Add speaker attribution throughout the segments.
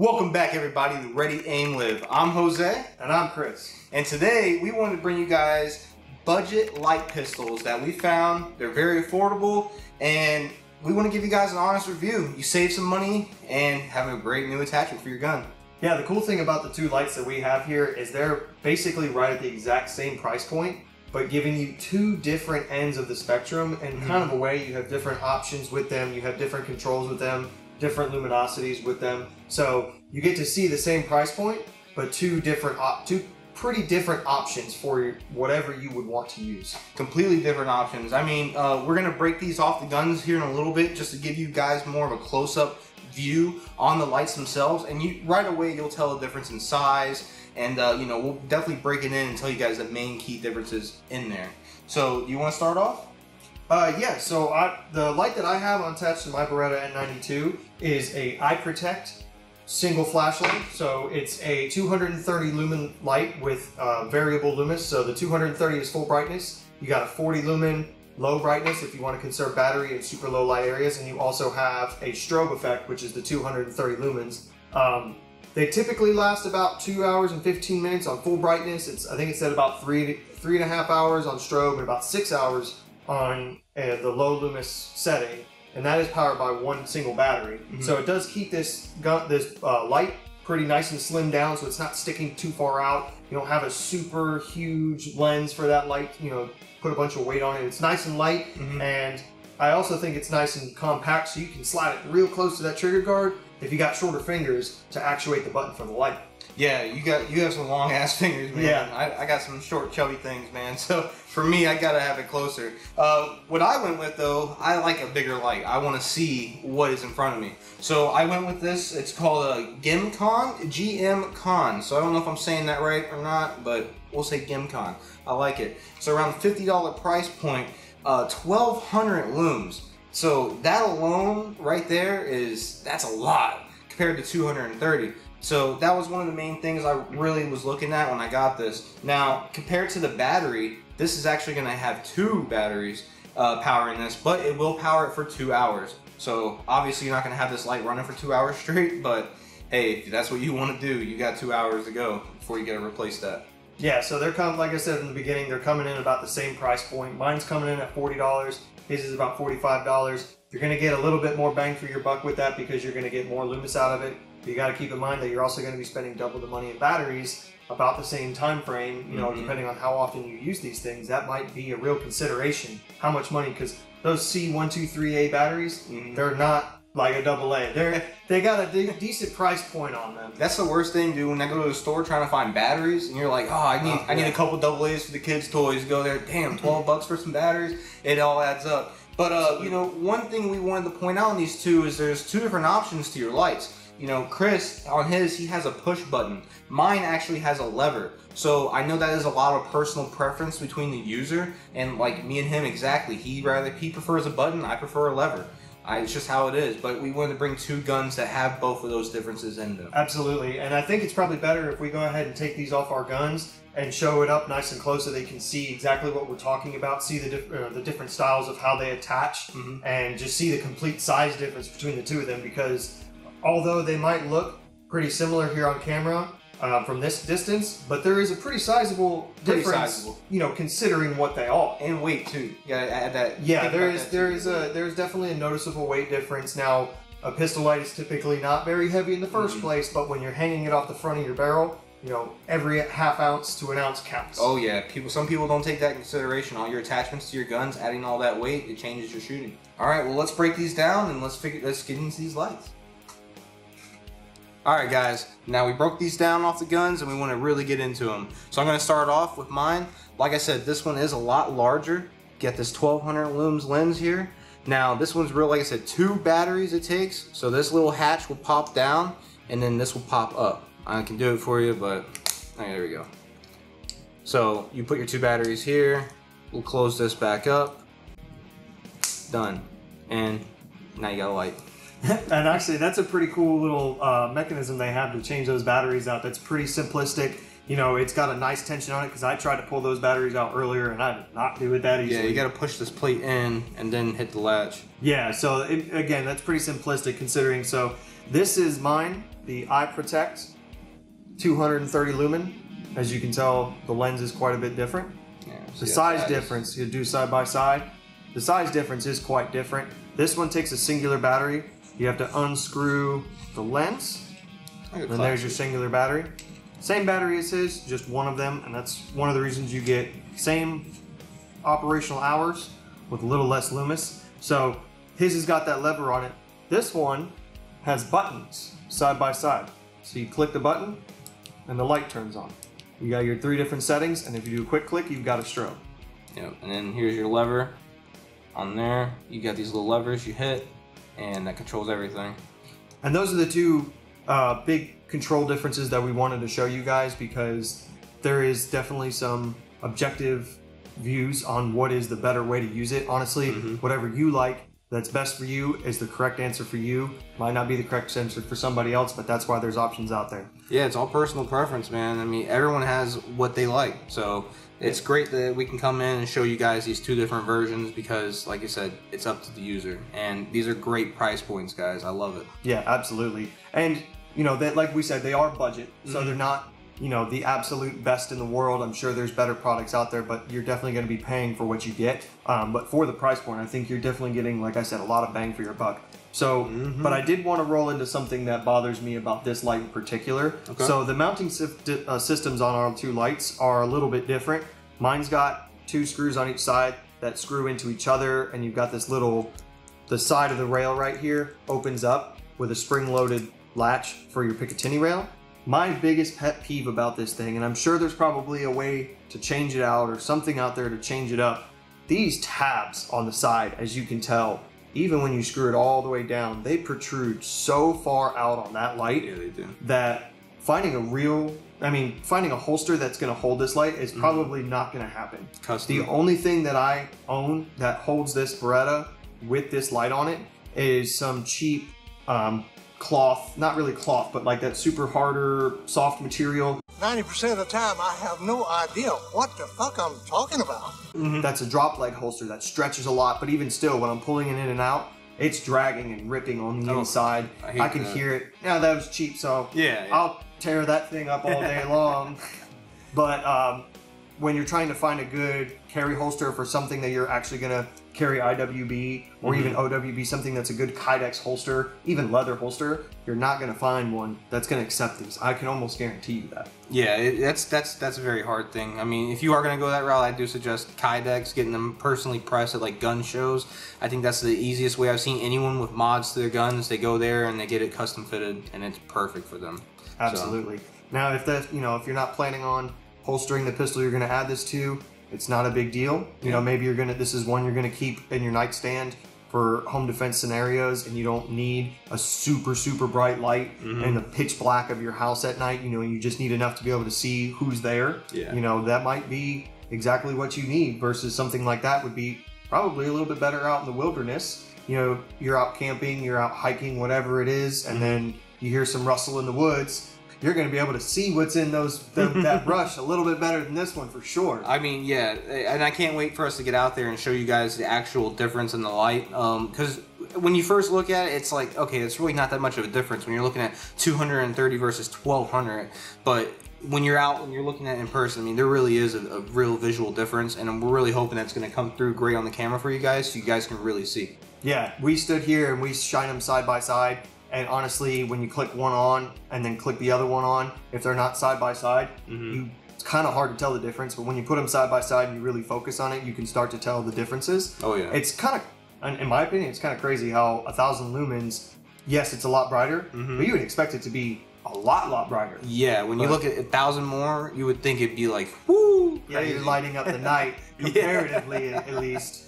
Speaker 1: Welcome back, everybody, to Ready, Aim, Live. I'm Jose.
Speaker 2: And I'm Chris.
Speaker 1: And today, we wanted to bring you guys budget light pistols that we found. They're very affordable, and we want to give you guys an honest review. You save some money and have a great new attachment for your gun.
Speaker 2: Yeah, the cool thing about the two lights that we have here is they're basically right at the exact same price point, but giving you two different ends of the spectrum, and kind of a way you have different options with them, you have different controls with them, different luminosities with them. So you get to see the same price point, but two pretty different options for whatever you would want to use.
Speaker 1: Completely different options. I mean, we're going to break these off the guns here in a little bit just to give you guys more of a close-up view on the lights themselves, and right away you'll tell the difference in size, and you know, we'll definitely break it in and tell you guys the main key differences in there. So you want to start off?
Speaker 2: Yeah, so the light that I have attached to my Beretta N92 is a iPROTEC single flashlight. So it's a 230 lumen light with variable lumens. So the 230 is full brightness. You got a 40 lumen low brightness if you want to conserve battery in super low light areas, and you also have a strobe effect, which is the 230 lumens. They typically last about 2 hours and 15 minutes on full brightness. I think it said about three and a half hours on strobe and about 6 hours on the low luminous setting, and that is powered by one single battery. So it does keep this light pretty nice and slimmed down, so it's not sticking too far out. You don't have a super huge lens for that light, you know, put a bunch of weight on it. It's nice and light, and I also think it's nice and compact, so you can slide it real close to that trigger guard if you got shorter fingers to actuate the button for the light.
Speaker 1: Yeah, you have some long ass fingers, man. Yeah. I got some short chubby things, man. So for me, I gotta have it closer. What I went with though, I like a bigger light. I want to see what is in front of me. So I went with this. It's called a GMCONN, GMCONN. So I don't know if I'm saying that right or not, but we'll say GMCONN. I like it. So around $50 price point, 1,200 looms. So that alone right there that's a lot compared to 230. So that was one of the main things I really was looking at when I got this. Now, compared to the battery, this is actually going to have two batteries powering this, but it will power it for 2 hours. So obviously you're not going to have this light running for 2 hours straight, but hey, if that's what you want to do, you got 2 hours to go before you got to replace that.
Speaker 2: Yeah, so they're coming, like I said in the beginning, they're coming in about the same price point. Mine's coming in at $40. His is about $45. You're going to get a little bit more bang for your buck with that because you're going to get more lumens out of it. But you got to keep in mind that you're also going to be spending double the money in batteries about the same time frame. You know, depending on how often you use these things, that might be a real consideration. How much money? Because those C123A batteries, they're not like a AA. They got a decent price point on them.
Speaker 1: That's the worst thing, dude. When I go to the store trying to find batteries, and you're like, oh, I need a couple AA's for the kids' toys. Go there, damn, 12 bucks for some batteries. It all adds up. But you know, one thing we wanted to point out on these two is there's two different options to your lights. You know, Chris, on his, he has a push button. Mine actually has a lever. So I know that is a lot of personal preference between the user, and like me and him exactly. He prefers a button, I prefer a lever. It's just how it is. But we wanted to bring two guns that have both of those differences in them.
Speaker 2: Absolutely, and I think it's probably better if we go ahead and take these off our guns and show it up nice and close so they can see exactly what we're talking about, see the different styles of how they attach, and just see the complete size difference between the two of them, because although they might look pretty similar here on camera from this distance, but there is a pretty sizable difference, you know, considering what they are.
Speaker 1: And weight too. You gotta add that.
Speaker 2: Yeah, there's definitely a noticeable weight difference. Now, a pistol light is typically not very heavy in the first place, but when you're hanging it off the front of your barrel, you know, every half ounce to an ounce counts.
Speaker 1: Oh yeah, some people don't take that into consideration. All your attachments to your guns, adding all that weight, it changes your shooting. All right, well, let's break these down and let's get into these lights. Alright guys, now we broke these down off the guns and we want to really get into them. So I'm going to start off with mine. Like I said, this one is a lot larger. Get this 1200 looms lens here. Now this one's real, like I said, two batteries it takes. So this little hatch will pop down and then this will pop up. I can do it for you, but there we go. So you put your two batteries here. We'll close this back up. Done. And now you got a light.
Speaker 2: And actually, that's a pretty cool little mechanism they have to change those batteries out. That's pretty simplistic. You know, it's got a nice tension on it because I tried to pull those batteries out earlier and I did not do it that easily.
Speaker 1: Yeah, you got to push this plate in and then hit the latch.
Speaker 2: Yeah, so again, that's pretty simplistic considering. So This is mine, the iPROTEC 230 lumen. As you can tell, the lens is quite a bit different.
Speaker 1: Yeah,
Speaker 2: the size difference, you do side by side, the size difference is quite different. This one takes a singular battery. You have to unscrew the lens, and there's your singular battery. Same battery as his, just one of them, and that's one of the reasons you get same operational hours with a little less lumens. So his has got that lever on it. This one has buttons side by side. So you click the button and the light turns on. You got your 3 different settings, and if you do a quick click, you've got a strobe.
Speaker 1: Yep, and then here's your lever on there. You got these little levers you hit, and that controls everything.
Speaker 2: And those are the 2 big control differences that we wanted to show you guys, because there is definitely some objective views on what is the better way to use it. Honestly, whatever you like that's best for you is the correct answer for you. Might not be the correct answer for somebody else, but that's why there's options out there.
Speaker 1: Yeah, it's all personal preference, man. I mean, everyone has what they like. So it's great that we can come in and show you guys these 2 different versions, because like I said, it's up to the user. And these are great price points, guys. I love it.
Speaker 2: Yeah, absolutely. And you know, that, like we said, they are budget, so they're not, you know, the absolute best in the world. I'm sure there's better products out there, but you're definitely going to be paying for what you get. But for the price point, I think you're definitely getting, like I said, a lot of bang for your buck. So, but I did want to roll into something that bothers me about this light in particular. Okay. So the mounting systems on our 2 lights are a little bit different. Mine's got 2 screws on each side that screw into each other, and you've got this little, the side of the rail right here opens up with a spring-loaded latch for your Picatinny rail. My biggest pet peeve about this thing, and I'm sure there's probably a way to change it out or something out there to change it up, these tabs on the side, as you can tell, even when you screw it all the way down, they protrude so far out on that light.
Speaker 1: Yeah, they do.
Speaker 2: That finding a holster that's going to hold this light is probably not going to happen.
Speaker 1: Custom.
Speaker 2: The only thing that I own that holds this Beretta with this light on it is some cheap cloth, not really cloth, but like that super harder, soft material.
Speaker 3: 90% of the time, I have no idea what the fuck I'm talking about.
Speaker 2: That's a drop leg holster that stretches a lot, but even still, when I'm pulling it in and out, it's dragging and ripping on the inside. I can hear it. Yeah, that was cheap, so yeah. I'll tear that thing up all day long. But when you're trying to find a good carry holster for something that you're actually gonna carry IWB or even OWB, something that's a good Kydex holster, even leather holster, you're not gonna find one that's gonna accept these. I can almost guarantee you that.
Speaker 1: Yeah, that's a very hard thing. I mean, if you are gonna go that route, I do suggest Kydex, getting them personally pressed at like gun shows. I think that's the easiest way. I've seen anyone with mods to their guns, they go there and they get it custom fitted, and it's perfect for them.
Speaker 2: Absolutely. So. Now, if that, you know, if you're not planning on holstering the pistol you're gonna add this to, it's not a big deal. You know, maybe you're gonna, this is one you're gonna keep in your nightstand for home defense scenarios, and you don't need a super, super bright light in the pitch black of your house at night. You know, you just need enough to be able to see who's there. Yeah. You know, that might be exactly what you need, versus something like that would be probably a little bit better out in the wilderness. You know, you're out camping, you're out hiking, whatever it is, and then you hear some rustle in the woods. You're going to be able to see what's in that brush a little bit better than this one for sure.
Speaker 1: I mean, yeah, and I can't wait for us to get out there and show you guys the actual difference in the light. Because when you first look at it, it's like, okay, it's really not that much of a difference when you're looking at 230 versus 1200. But when you're out and you're looking at it in person, I mean, there really is a real visual difference, and we're really hoping that's going to come through great on the camera for you guys, so you guys can really see.
Speaker 2: Yeah, we stood here and we shine them side by side. And honestly, when you click one on and then click the other one on, if they're not side by side, it's kind of hard to tell the difference. But when you put them side by side and you really focus on it, you can start to tell the differences. Oh yeah. It's kind of, in my opinion, it's kind of crazy how 1,000 lumens, yes, it's a lot brighter, but you would expect it to be a lot brighter.
Speaker 1: Yeah, when you look at 1,000 more, you would think it'd be like, whoo!
Speaker 2: Yeah, you're lighting up the night, comparatively at least.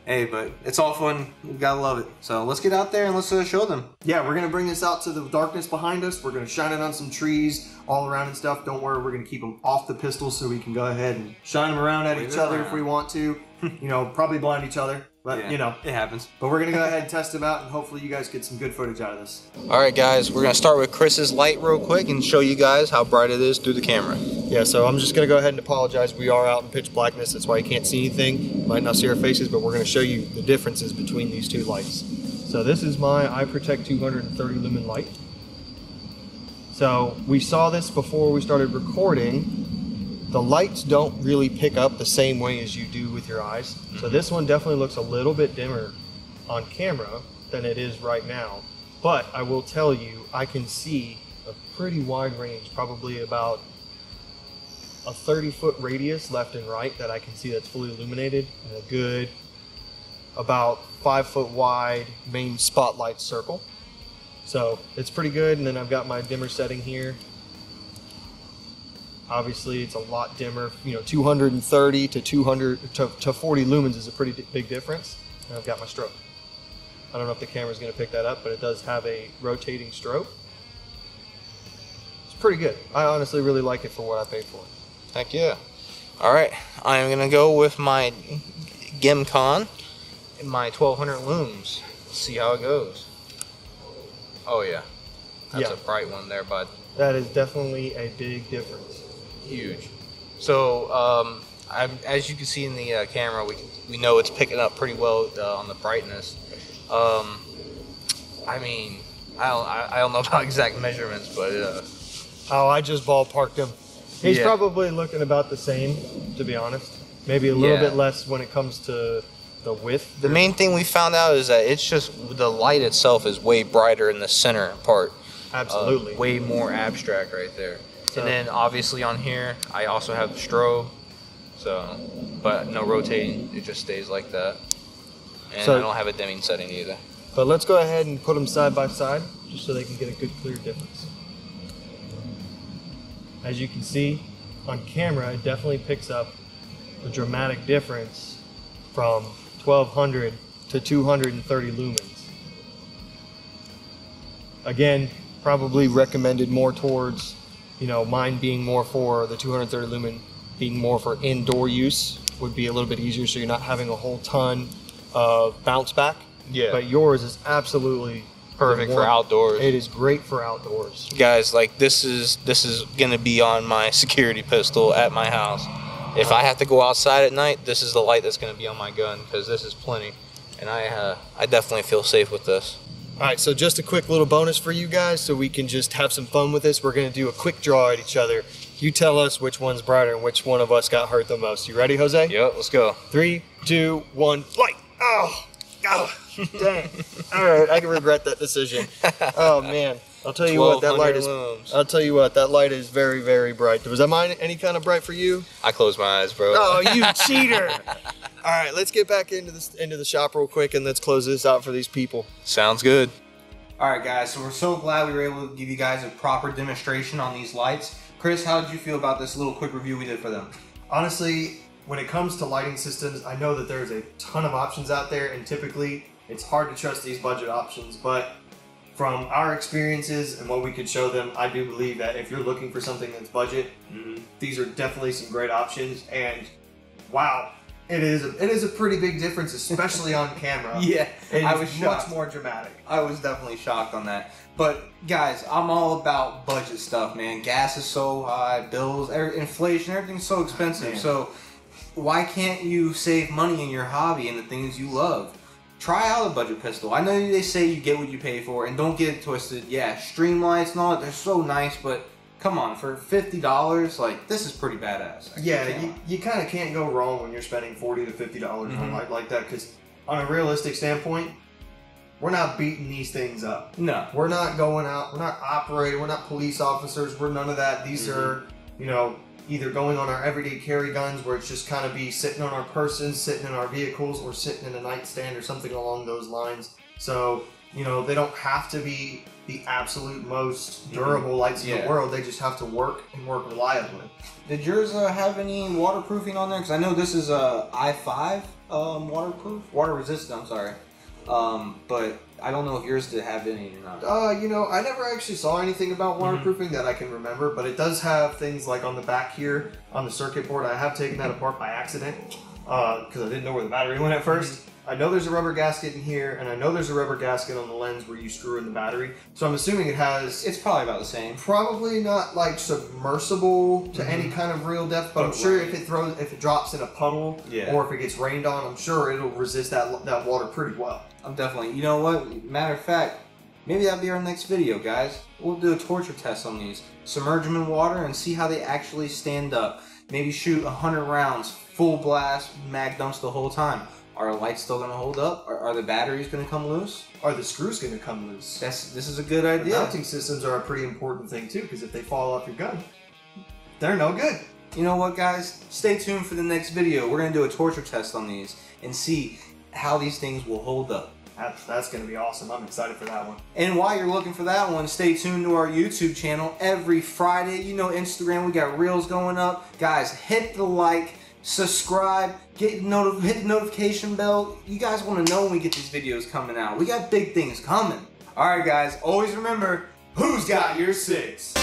Speaker 1: Hey, but it's all fun. We gotta love it. So let's get out there and let's show them.
Speaker 2: Yeah, we're gonna bring this out to the darkness behind us. We're gonna shine it on some trees all around and stuff. Don't worry, we're gonna keep them off the pistol so we can go ahead and shine them around at each other if we want to. You know, probably blind each other, but
Speaker 1: yeah,
Speaker 2: you know,
Speaker 1: it happens.
Speaker 2: But we're gonna go ahead and test them out, and hopefully you guys get some good footage out of this.
Speaker 1: All right, guys, we're gonna start with Chris's light real quick and show you guys how bright it is through the camera.
Speaker 2: Yeah, so I'm just gonna go ahead and apologize. We are out in pitch blackness, that's why you can't see anything. You might not see our faces, but we're gonna show you the differences between these 2 lights. So this is my iPROTEC 230 lumen light. So we saw this before we started recording. The lights don't really pick up the same way as you do with your eyes. So this one definitely looks a little bit dimmer on camera than it is right now. But I will tell you, I can see a pretty wide range, probably about a 30-foot radius left and right that I can see that's fully illuminated, and a good about 5-foot wide main spotlight circle. So it's pretty good. And then I've got my dimmer setting here. Obviously it's a lot dimmer, you know, 230 to 200 to 40 lumens is a pretty big difference. And I've got my strobe. I don't know if the camera's going to pick that up, but it does have a rotating strobe. It's pretty good. I honestly really like it for what I paid for it.
Speaker 1: Heck yeah. All right, I'm gonna go with my GMCONN and my 1200 looms. See how it goes. Oh yeah, that's a bright one there, bud.
Speaker 2: That is definitely a big difference.
Speaker 1: Huge. So as you can see in the camera, we know it's picking up pretty well on the brightness. I mean, I don't know about exact measurements, but
Speaker 2: oh, I just ballparked him. He's probably looking about the same, to be honest. Maybe a little bit less when it comes to the width.
Speaker 1: The main thing we found out is that it's just the light itself is way brighter in the center part.
Speaker 2: Absolutely.
Speaker 1: Way more abstract right there. So, and then obviously on here, I also have the strobe. So, but no rotating. It just stays like that. And I don't have a dimming setting either.
Speaker 2: But let's go ahead and put them side by side, just so they can get a good clear difference. As you can see on camera, it definitely picks up a dramatic difference from 1200 to 230 lumens. Again, probably recommended more towards, you know, mine being more for the 230 lumen, being more for indoor use would be a little bit easier, so you're not having a whole ton of bounce back.
Speaker 1: Yeah.
Speaker 2: But yours is absolutely
Speaker 1: perfect for outdoors.
Speaker 2: It is great for outdoors.
Speaker 1: Guys, like this is gonna be on my security pistol at my house. If I have to go outside at night, this is the light that's gonna be on my gun, because this is plenty, and I definitely feel safe with this.
Speaker 2: All right, so just a quick little bonus for you guys, so we can just have some fun with this. We're gonna do a quick draw at each other. You tell us which one's brighter and which one of us got hurt the most. You ready, Jose?
Speaker 1: Yep, let's go.
Speaker 2: 3, 2, 1, light! Oh, dang. All right, I can regret that decision. Oh man, I'll tell you what, that light is.
Speaker 1: Looms.
Speaker 2: I'll tell you what, that light is very, very bright. Was that mine any kind of bright for you?
Speaker 1: I closed my eyes, bro.
Speaker 2: Oh, you cheater! All right, let's get back into the shop real quick, and let's close this out for these people.
Speaker 1: Sounds good. All right, guys. So we're so glad we were able to give you guys a proper demonstration on these lights. Chris, how did you feel about this little quick review we did for them?
Speaker 2: Honestly, when it comes to lighting systems, I know that there's a ton of options out there, and typically it's hard to trust these budget options, but from our experiences and what we could show them, I do believe that if you're looking for something that's budget, these are definitely some great options. And wow, it is a pretty big difference, especially on camera.
Speaker 1: Yeah,
Speaker 2: I was much more dramatic.
Speaker 1: I was definitely shocked on that. But guys, I'm all about budget stuff, man. Gas is so high, bills, inflation, everything's so expensive. So why can't you save money in your hobby and the things you love? Try out a budget pistol. I know they say you get what you pay for, and don't get it twisted. Yeah, Streamlights and all that, they're so nice, but come on, for $50, like, this is pretty badass.
Speaker 2: Yeah, you kind of can't go wrong when you're spending $40 to $50 on a light like that, because on a realistic standpoint, we're not beating these things up.
Speaker 1: No.
Speaker 2: We're not going out, we're not operating, we're not police officers, we're none of that. These are, you know, either going on our everyday carry guns, where it's just kind of be sitting on our persons, sitting in our vehicles, or sitting in a nightstand or something along those lines. So, you know, they don't have to be the absolute most durable lights in the world. They just have to work and work reliably.
Speaker 1: Did yours have any waterproofing on there? Because I know this is a i5 water resistant, I'm sorry. But I don't know if yours did have any or not.
Speaker 2: You know, I never actually saw anything about waterproofing that I can remember, but it does have things like on the back here, on the circuit board. I have taken that apart by accident, because I didn't know where the battery went at first. I know there's a rubber gasket in here, and I know there's a rubber gasket on the lens where you screw in the battery. So I'm assuming it has...
Speaker 1: It's probably about the same.
Speaker 2: Probably not like submersible to any kind of real depth, but I'm sure if it drops in a puddle, or if it gets rained on, I'm sure it'll resist that water pretty well.
Speaker 1: I'm definitely... You know what? Matter of fact, Maybe that'll be our next video, guys. We'll do a torture test on these. Submerge them in water and see how they actually stand up. Maybe shoot 100 rounds, full blast, mag dumps the whole time. Are lights still gonna hold up? Are the batteries gonna come loose?
Speaker 2: Are the screws gonna come loose?
Speaker 1: This is a good idea.
Speaker 2: The mounting systems are a pretty important thing too, because if they fall off your gun, they're no good.
Speaker 1: You know what, guys? Stay tuned for the next video. We're gonna do a torture test on these and see how these things will hold up.
Speaker 2: That's gonna be awesome. I'm excited for that one.
Speaker 1: And while you're looking for that one, stay tuned to our YouTube channel every Friday. You know, Instagram, we got reels going up. Guys, hit the like, subscribe, hit the notification bell. You guys want to know when we get these videos coming out. We got big things coming. All right, guys, always remember, who's got your 6?